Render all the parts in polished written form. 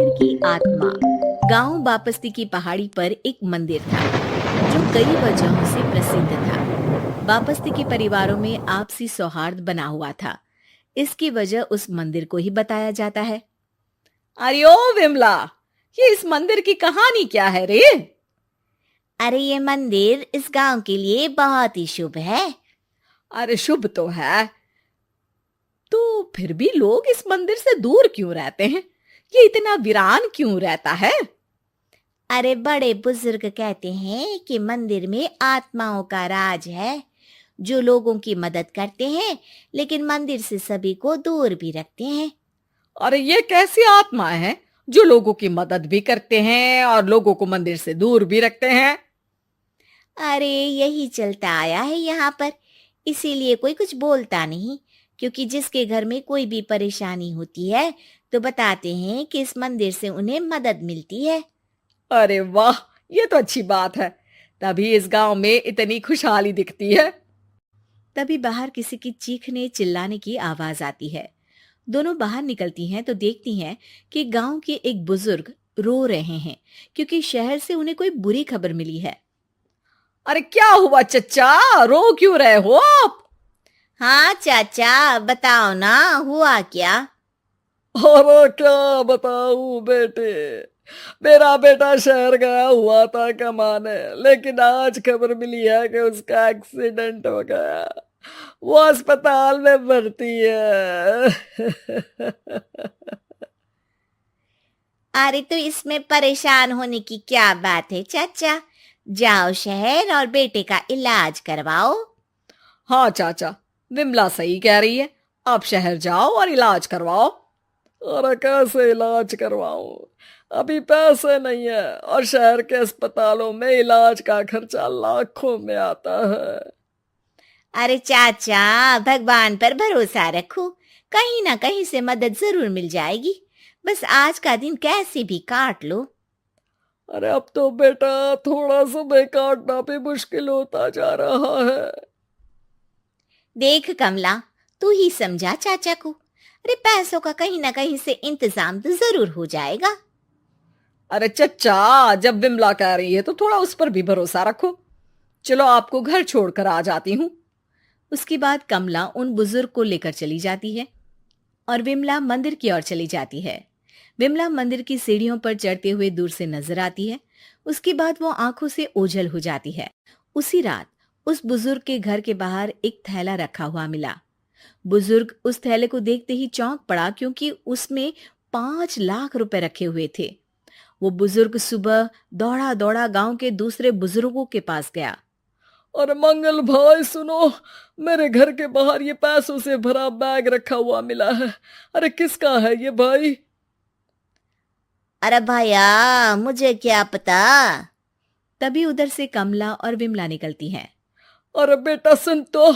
मंदिर की आत्मा। गांव बापस्ती की पहाड़ी पर एक मंदिर था जो कई वजहों से प्रसिद्ध था। बापस्ती के परिवारों में आपसी सौहार्द बना हुआ था। इसकी वजह उस मंदिर को ही बताया जाता है। अरे ओ विमला, ये इस मंदिर की कहानी क्या है रे? अरे ये मंदिर इस गांव के लिए बहुत ही शुभ है। अरे शुभ तो है, तो फिर भी लोग इस मंदिर से दूर क्यों रहते हैं? ये इतना वीरान क्यों रहता है? अरे बड़े बुजुर्ग कहते हैं कि मंदिर में आत्माओं का राज है जो लोगों की मदद करते हैं, लेकिन मंदिर से सभी को दूर भी रखते हैं। अरे ये कैसी आत्मा है जो लोगों की मदद भी करते हैं और लोगों को मंदिर से दूर भी रखते हैं? अरे यही चलता आया है यहाँ पर, इसीलिए कोई कुछ बोलता नहीं। क्योंकि जिसके घर में कोई भी परेशानी होती है तो बताते हैं कि इस मंदिर से उन्हें मदद मिलती है। अरे वाह, ये तो अच्छी बात है। तभी इस गांव में इतनी खुशहाली दिखती है। तभी बाहर किसी की चीखने चिल्लाने की आवाज आती है। दोनों बाहर निकलती हैं तो देखती हैं कि गांव के एक बुजुर्ग रो रहे हैं क्योंकि शहर से उन्हें कोई बुरी खबर मिली है। अरे क्या हुआ चच्चा, रो क्यों रहे हो आप? हाँ चाचा, बताओ ना, हुआ क्या? अरे क्या बताऊं बेटे, मेरा बेटा शहर गया हुआ था कमाने, लेकिन आज खबर मिली है कि उसका एक्सीडेंट हो गया। वो अस्पताल में भर्ती है। अरे तो इसमें परेशान होने की क्या बात है चाचा, जाओ शहर और बेटे का इलाज करवाओ। हाँ चाचा, विमला सही कह रही है। आप शहर जाओ और इलाज करवाओ। अरे कैसे इलाज करवाऊं, अभी पैसे नहीं है और शहर के अस्पतालों में इलाज का खर्चा लाखों में आता है। अरे चाचा, भगवान पर भरोसा रखो, कहीं ना कहीं से मदद जरूर मिल जाएगी। बस आज का दिन कैसे भी काट लो। अरे अब तो बेटा थोड़ा समय काटना भी मुश्किल होता जा रहा है। देख कमला, तू ही समझा चाचा को। अरे पैसों का कहीं ना कहीं से इंतजाम तो जरूर हो जाएगा। अरे चच्चा, जब विमला कह रही है तो थोड़ा उस पर भी भरोसा रखो। चलो आपको घर छोड़कर आ जाती हूँ। उसके बाद कमला उन बुजुर्ग को लेकर चली जाती है और विमला मंदिर की ओर चली जाती है। विमला मंदिर की सीढ़ियों पर चढ़ते हुए दूर से नजर आती है। उसके बाद वो आंखों से ओझल हो जाती है। उसी रात उस बुजुर्ग के घर के बाहर एक थैला रखा हुआ मिला। बुजुर्ग उस थैले को देखते ही चौंक पड़ा क्योंकि उसमें 5 लाख रुपए रखे हुए थे। वो बुजुर्ग सुबह दौड़ा दौड़ा गांव के दूसरे बुजुर्गों के पास गया। अरे मंगल भाई सुनो, मेरे घर के बाहर ये पैसों से भरा बैग रखा हुआ मिला है। अरे किसका है ये भाई? अरे भैया, मुझे क्या पता। तभी उधर से कमला और विमला निकलती हैं। अरे बेटा सुन तो,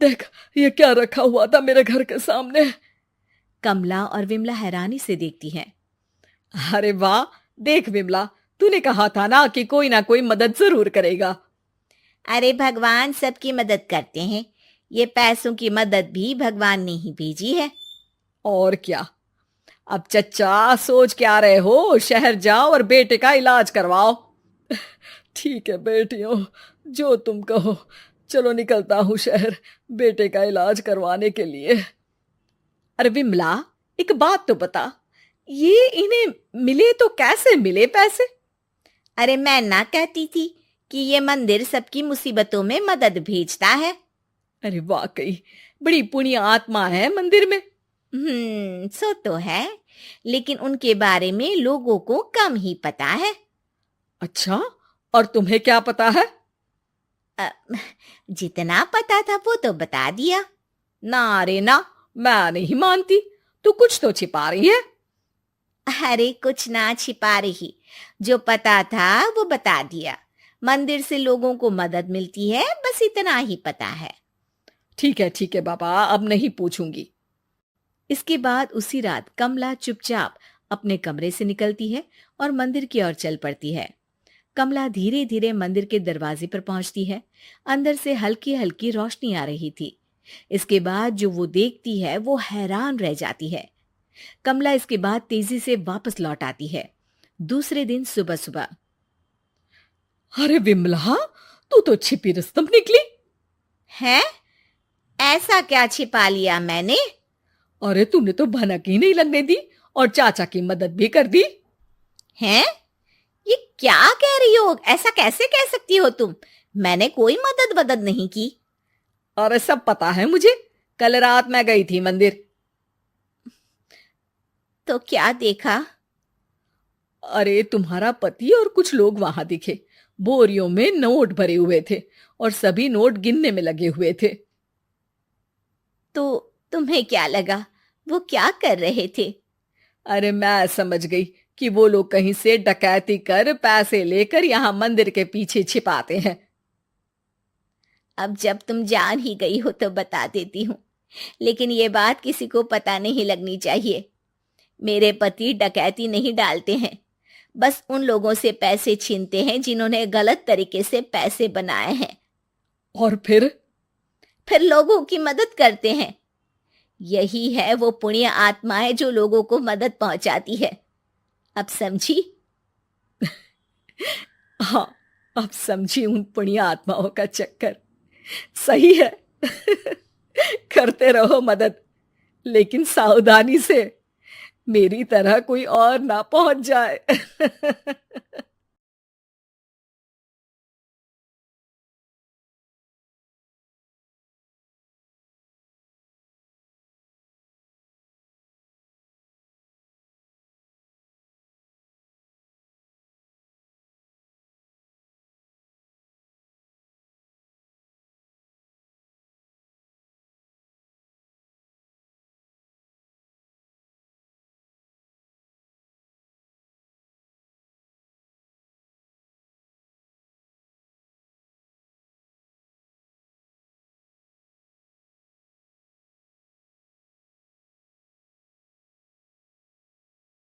देख ये क्या रखा हुआ था मेरे घर के सामने। कमला और विमला हैरानी से देखती हैं। अरे वाह, देख विमला, तूने कहा था ना कि कोई ना कोई मदद जरूर करेगा। अरे भगवान सबकी मदद करते हैं, ये पैसों की मदद भी भगवान ने ही भेजी है। और क्या। अब चच्चा सोच क्या रहे हो, शहर जाओ और बेटे का इलाज करवाओ। ठीक है बेटियों, जो तुम कहो। चलो निकलता हूँ शहर बेटे का इलाज करवाने के लिए। अरे विमला, एक बात तो बता, ये इन्हें मिले तो कैसे मिले पैसे? अरे मैं ना कहती थी कि ये मंदिर सबकी मुसीबतों में मदद भेजता है। अरे वाकई बड़ी पुण्य आत्मा है मंदिर में। सो तो है, लेकिन उनके बारे में लोगों को कम ही पता है। अच्छा, और तुम्हें क्या पता है? अ, जितना पता था वो तो बता दिया। ना रे ना, मैं नहीं मानती। तू कुछ तो छिपा रही है। अरे कुछ ना छिपा रही, जो पता था वो बता दिया। मंदिर से लोगों को मदद मिलती है, बस इतना ही पता है। ठीक है बाबा, अब नहीं पूछूंगी। इसके बाद उसी रात कमला चुपचाप अपने कमरे से निकलती है और मंदिर की ओर चल पड़ती है। कमला धीरे धीरे मंदिर के दरवाजे पर पहुंचती है। अंदर से हल्की हल्की रोशनी आ रही थी। इसके बाद जो वो देखती है वो हैरान रह जाती है। कमला इसके बाद तेजी से वापस लौट आती है। दूसरे दिन सुबह सुबह। अरे विमला, तू तो छिपी रुस्तम निकली। है? ऐसा क्या छिपा लिया मैंने? अरे तूने तो भनक ही नहीं लगने दी और चाचा की मदद भी कर दी। हैं? ये क्या कह रही हो? ऐसा कैसे कह सकती हो तुम? मैंने कोई मदद वदद नहीं की। अरे सब पता है मुझे, कल रात मैं गई थी मंदिर। तो क्या देखा? अरे तुम्हारा पति और कुछ लोग वहां दिखे। बोरियों में नोट भरे हुए थे और सभी नोट गिनने में लगे हुए थे। तो तुम्हें क्या लगा वो क्या कर रहे थे? अरे मैं समझ गई कि वो लोग कहीं से डकैती कर पैसे लेकर यहाँ मंदिर के पीछे छिपाते हैं। अब जब तुम जान ही गई हो तो बता देती हूँ, लेकिन ये बात किसी को पता नहीं लगनी चाहिए। मेरे पति डकैती नहीं डालते हैं, बस उन लोगों से पैसे छीनते हैं जिन्होंने गलत तरीके से पैसे बनाए हैं। और फिर लोगों की मदद करते हैं। यही है वो पुण्य आत्माएं जो लोगों को मदद पहुंचाती है। अब समझी? हाँ, अब समझी उन पुण्य आत्माओं का चक्कर। सही है। करते रहो मदद, लेकिन सावधानी से, मेरी तरह कोई और ना पहुंच जाए।